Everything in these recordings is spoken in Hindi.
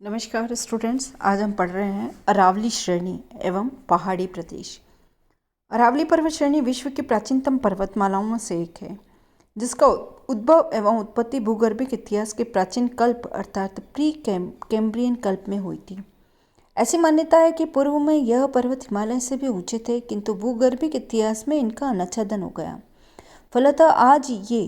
नमस्कार स्टूडेंट्स, आज हम पढ़ रहे हैं अरावली श्रेणी एवं पहाड़ी प्रदेश। अरावली पर्वत श्रेणी विश्व की प्राचीनतम पर्वतमालाओं में से एक है, जिसका उद्भव एवं उत्पत्ति भूगर्भिक इतिहास के प्राचीन कल्प अर्थात प्री कैम्ब्रियन कल्प में हुई थी। ऐसी मान्यता है कि पूर्व में यह पर्वत हिमालय से भी ऊंचे थे, किंतु भूगर्भिक इतिहास में इनका अनाच्छादन हो गया। फलतः आज ये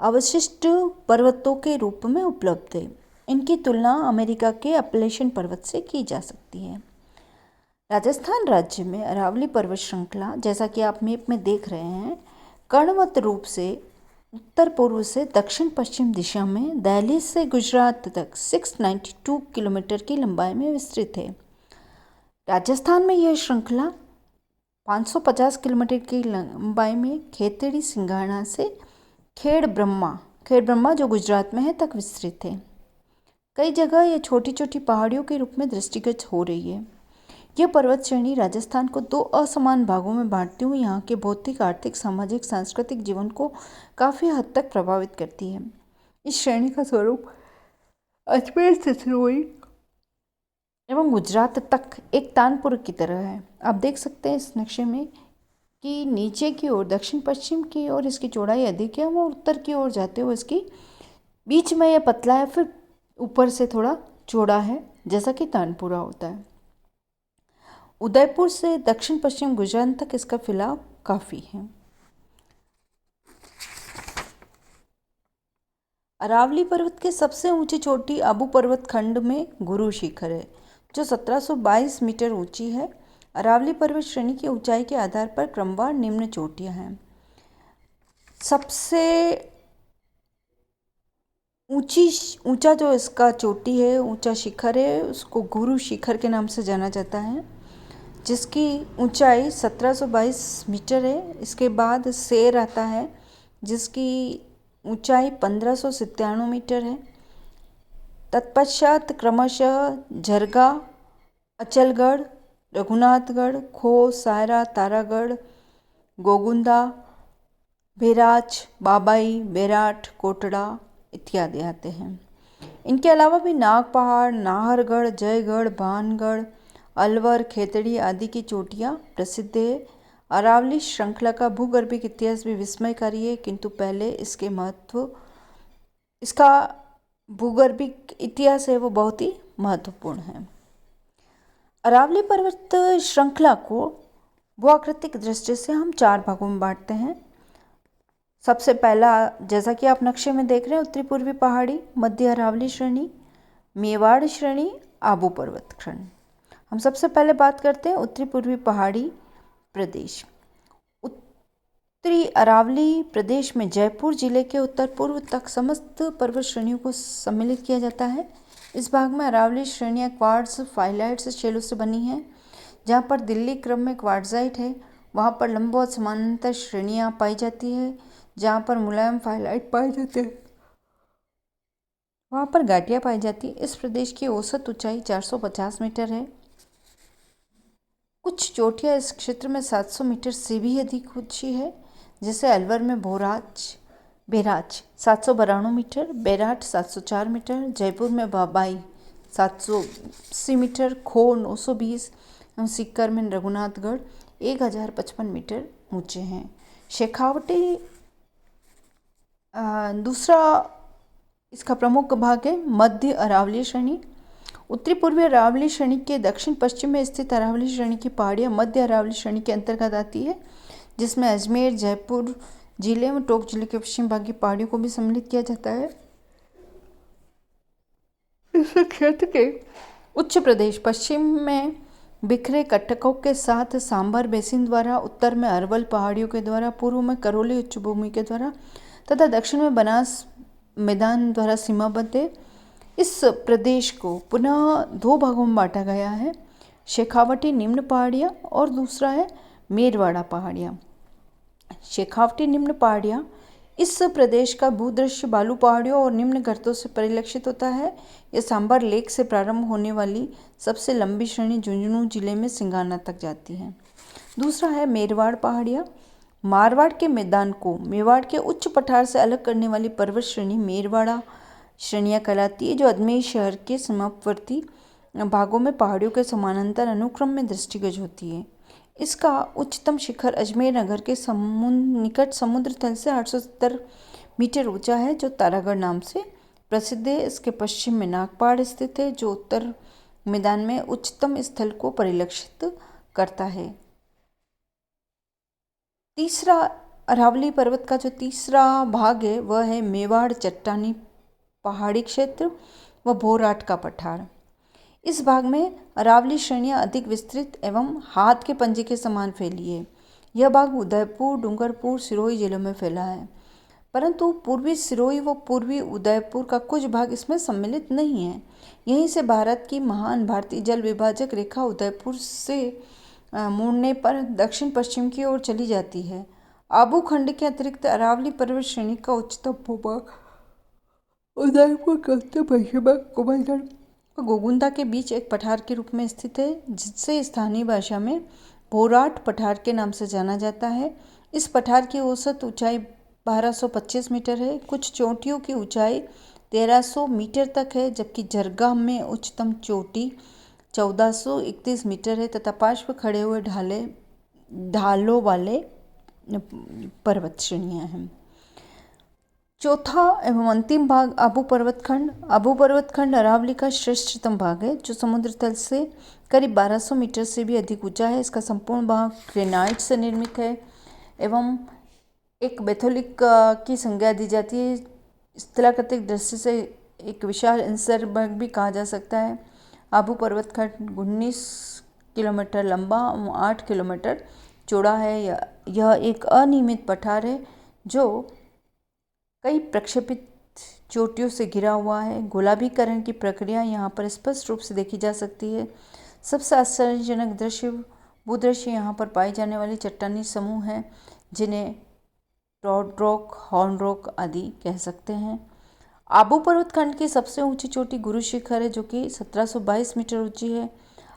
अवशिष्ट पर्वतों के रूप में उपलब्ध है। इनकी तुलना अमेरिका के अपलेशन पर्वत से की जा सकती है। राजस्थान राज्य में अरावली पर्वत श्रृंखला, जैसा कि आप मैप में देख रहे हैं, कर्णवत रूप से उत्तर पूर्व से दक्षिण पश्चिम दिशा में दिल्ली से गुजरात तक 692 किलोमीटर की लंबाई में विस्तृत है। राजस्थान में यह श्रृंखला 550 किलोमीटर की लंबाई में खेतड़ी सिंघाणा से खेड़ ब्रह्मा जो गुजरात में है तक विस्तृत है। कई जगह ये छोटी छोटी पहाड़ियों के रूप में दृष्टिगत हो रही है। यह पर्वत श्रेणी राजस्थान को दो असमान भागों में बांटती हुई यहाँ के भौतिक, आर्थिक, सामाजिक, सांस्कृतिक जीवन को काफ़ी हद तक प्रभावित करती है। इस श्रेणी का स्वरूप अजमेर से शुरू हुई एवं गुजरात तक एक तानपुर की तरह है। आप देख सकते हैं इस नक्शे में कि नीचे की ओर दक्षिण पश्चिम की ओर इसकी चौड़ाई अधिक है और उत्तर की ओर जाते हुए इसकी बीच में यह पतला है, फिर ऊपर से थोड़ा चौड़ा है, जैसा कि तानपुरा होता है। उदयपुर से दक्षिण पश्चिम गुजरात तक इसका फैलाव काफ़ी है। अरावली पर्वत के सबसे ऊंची चोटी आबू पर्वत खंड में गुरु शिखर है, जो 1722 मीटर ऊंची है। अरावली पर्वत श्रेणी की ऊंचाई के आधार पर क्रमवार निम्न चोटियां हैं। सबसे ऊंचा जो इसका चोटी है, ऊंचा शिखर है, उसको गुरु शिखर के नाम से जाना जाता है, जिसकी ऊंचाई 1722 मीटर है। इसके बाद शेर आता है, जिसकी ऊंचाई 1597 मीटर है। तत्पश्चात क्रमशः झरगा, अचलगढ़, रघुनाथगढ़, खो, सायरा, तारागढ़, गोगुंदा, बेराच, बाबाई, बेराट, कोटड़ा इत्यादि आते हैं। इनके अलावा भी नाग पहाड़, नाहरगढ़, जयगढ़, भानगढ़, अलवर, खेतड़ी आदि की चोटियाँ प्रसिद्ध है। अरावली श्रृंखला का भूगर्भिक इतिहास भी विस्मयकारी है, किंतु पहले इसका भूगर्भिक इतिहास है वो बहुत ही महत्वपूर्ण है। अरावली पर्वत श्रृंखला को भूआकृतिक दृष्टि से हम 4 भागों में बांटते हैं। सबसे पहला, जैसा कि आप नक्शे में देख रहे हैं, उत्तरी पूर्वी पहाड़ी, मध्य अरावली श्रेणी, मेवाड़ श्रेणी, आबू पर्वत खंड। हम सबसे पहले बात करते हैं उत्तरी पूर्वी पहाड़ी प्रदेश। उत्तरी अरावली प्रदेश में जयपुर जिले के उत्तर पूर्व तक समस्त पर्वत श्रेणियों को सम्मिलित किया जाता है। इस भाग में अरावली श्रेणियाँ क्वार्ट्ज, फाइलाइट्स, शैलों से बनी हैं। जहाँ पर दिल्ली क्रम में क्वार्ट्जाइट है, वहाँ पर लंबवत समानांतर श्रेणियाँ पाई जाती है। जहाँ पर मुलायम फाइलाइट पाए जाते हैं, वहाँ पर घाटियाँ पाई जाती है। इस प्रदेश की औसत ऊंचाई 450 मीटर है। कुछ चोटियाँ इस क्षेत्र में 700 मीटर से भी अधिक ऊंची है, जैसे अलवर में बेराच 792 मीटर, बेराट 704 मीटर, जयपुर में बाबाई 780 मीटर, खो 920 और सीकर में रघुनाथगढ़ 1055 मीटर ऊंचे हैं। शेखावटी दूसरा इसका प्रमुख भाग है मध्य अरावली श्रेणी। उत्तरी पूर्वी अरावली श्रेणी के दक्षिण पश्चिम में स्थित अरावली श्रेणी की पहाड़ियाँ मध्य अरावली श्रेणी के अंतर्गत आती है, जिसमें अजमेर, जयपुर जिले में टोंक जिले के पश्चिम भाग की पहाड़ियों को भी सम्मिलित किया जाता है। इस क्षेत्र के उच्च प्रदेश पश्चिम में बिखरे कटकों के साथ सांभर बेसिन द्वारा, उत्तर में अरवल पहाड़ियों के द्वारा, पूर्व में करौली उच्च भूमि के द्वारा तथा दक्षिण में बनास मैदान द्वारा सीमाबद्ध है। इस प्रदेश को पुनः 2 भागों में बांटा गया है, शेखावटी निम्न पहाड़ियाँ और दूसरा है मेरवाड़ा पहाड़ियाँ। शेखावटी निम्न पहाड़ियाँ इस प्रदेश का भूदृश्य बालू पहाड़ियों और निम्न गर्तों से परिलक्षित होता है। यह सांबर लेक से प्रारंभ होने वाली सबसे लंबी श्रेणी झुंझुनू जिले में सिंगाना तक जाती है। दूसरा है मेरवाड़ पहाड़ियाँ। मारवाड़ के मैदान को मेवाड़ के उच्च पठार से अलग करने वाली पर्वत श्रेणी मेरवाड़ा श्रेणियाँ कहलाती है, जो अजमेर शहर के सीमावर्ती भागों में पहाड़ियों के समानांतर अनुक्रम में दृष्टिगोचर होती है। इसका उच्चतम शिखर अजमेर नगर के निकट समुद्र तल से 870 मीटर ऊंचा है, जो तारागढ़ नाम से प्रसिद्ध है। इसके पश्चिम में नागपाड़ स्थित है, जो उत्तर मैदान में उच्चतम स्थल को परिलक्षित करता है। तीसरा अरावली पर्वत का जो तीसरा भाग है वह है मेवाड़ चट्टानी पहाड़ी क्षेत्र व भोराट का पठार। इस भाग में अरावली श्रेणियाँ अधिक विस्तृत एवं हाथ के पंजे के समान फैली है। यह भाग उदयपुर, डूंगरपुर, सिरोही जिलों में फैला है, परंतु पूर्वी सिरोही व पूर्वी उदयपुर का कुछ भाग इसमें सम्मिलित नहीं है। यहीं से भारत की महान भारतीय जल विभाजक रेखा उदयपुर से मुड़ने पर दक्षिण पश्चिम की ओर चली जाती है। आबू खंड के अतिरिक्त अरावली पर्वत श्रेणी का उच्चतम भूभाग उदयपुर के उत्तर पश्चिम में कुमारगढ़ और गोगुंदा के बीच एक पठार के रूप में स्थित है, जिसे स्थानीय भाषा में भोराट पठार के नाम से जाना जाता है। इस पठार की औसत ऊंचाई 1225 मीटर है। कुछ चोटियों की ऊंचाई 1300 मीटर तक है, जबकि जरगाह में उच्चतम चोटी 1431 मीटर है तथा पार्श्व खड़े हुए ढालों वाले पर्वत श्रेणियाँ हैं। चौथा एवं अंतिम भाग आबू पर्वतखंड। आबू पर्वतखंड अरावली का श्रेष्ठतम भाग है, जो समुद्र तल से करीब 1200 मीटर से भी अधिक ऊंचा है। इसका संपूर्ण भाग ग्रेनाइट से निर्मित है एवं एक बैथोलिक की संज्ञा दी जाती है। स्थलाकृतिक दृष्टि से एक विशाल इंसरबर्ग भी कहा जा सकता है। आबू पर्वतखंड 19 किलोमीटर लंबा और 8 किलोमीटर चौड़ा है। यह एक अनियमित पठार है जो कई प्रक्षेपित चोटियों से घिरा हुआ है। गुलाबीकरण की प्रक्रिया यहाँ पर स्पष्ट रूप से देखी जा सकती है। सबसे आश्चर्यजनक भूदृश्य यहाँ पर पाई जाने वाली चट्टानी समूह हैं, जिन्हें रॉड रॉक, हॉर्न रॉक आदि कह सकते हैं। आबू पर्वतखंड की सबसे ऊंची चोटी गुरु शिखर है, जो कि 1722 मीटर ऊंची है।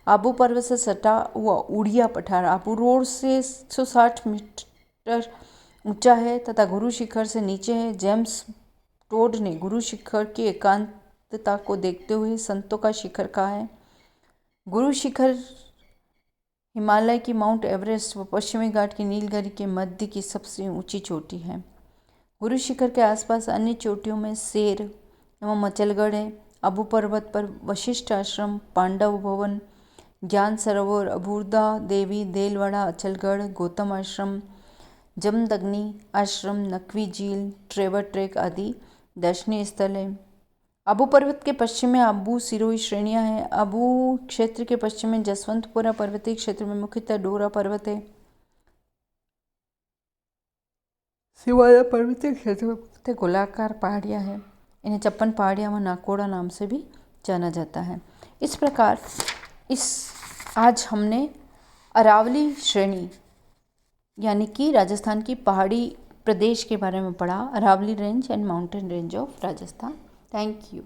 आबू पर्वत से सटा हुआ उड़िया पठार आबू रोड से 160 मीटर ऊंचा है तथा गुरु शिखर से नीचे है। जेम्स टोड ने गुरु शिखर की एकांतता को देखते हुए संतों का शिखर कहा है। गुरु शिखर हिमालय की माउंट एवरेस्ट व पश्चिमी घाट की नीलगिरी के मध्य की सबसे ऊंची चोटी है। गुरु शिखर के आसपास अन्य चोटियों में शेर एवं अचलगढ़ है। आबू पर्वत पर वशिष्ठ आश्रम, पांडव भवन, ज्ञान सरोवर, अबूर्दा देवी, देलवाड़ा, अचलगढ़, गौतम आश्रम, जमदग्नि आश्रम, नकवी झील, ट्रेवर ट्रेक आदि दर्शनीय स्थल है। आबू पर्वत के पश्चिम में आबू सिरोही श्रेणियाँ हैं। आबू क्षेत्र के पश्चिम में जसवंतपुरा पर्वतीय क्षेत्र में मुख्यतः डोरा पर्वत है। सिवाया पर्वतीय क्षेत्र में मुख्यतः गोलाकार पहाड़ियाँ हैं। इन्हें 56 पहाड़ियाँ व नाकोड़ा नाम से भी जाना जाता है। इस प्रकार आज हमने अरावली श्रेणी यानी कि राजस्थान की पहाड़ी प्रदेश के बारे में पढ़ा, Aravali range and mountain range of Rajasthan. Thank you.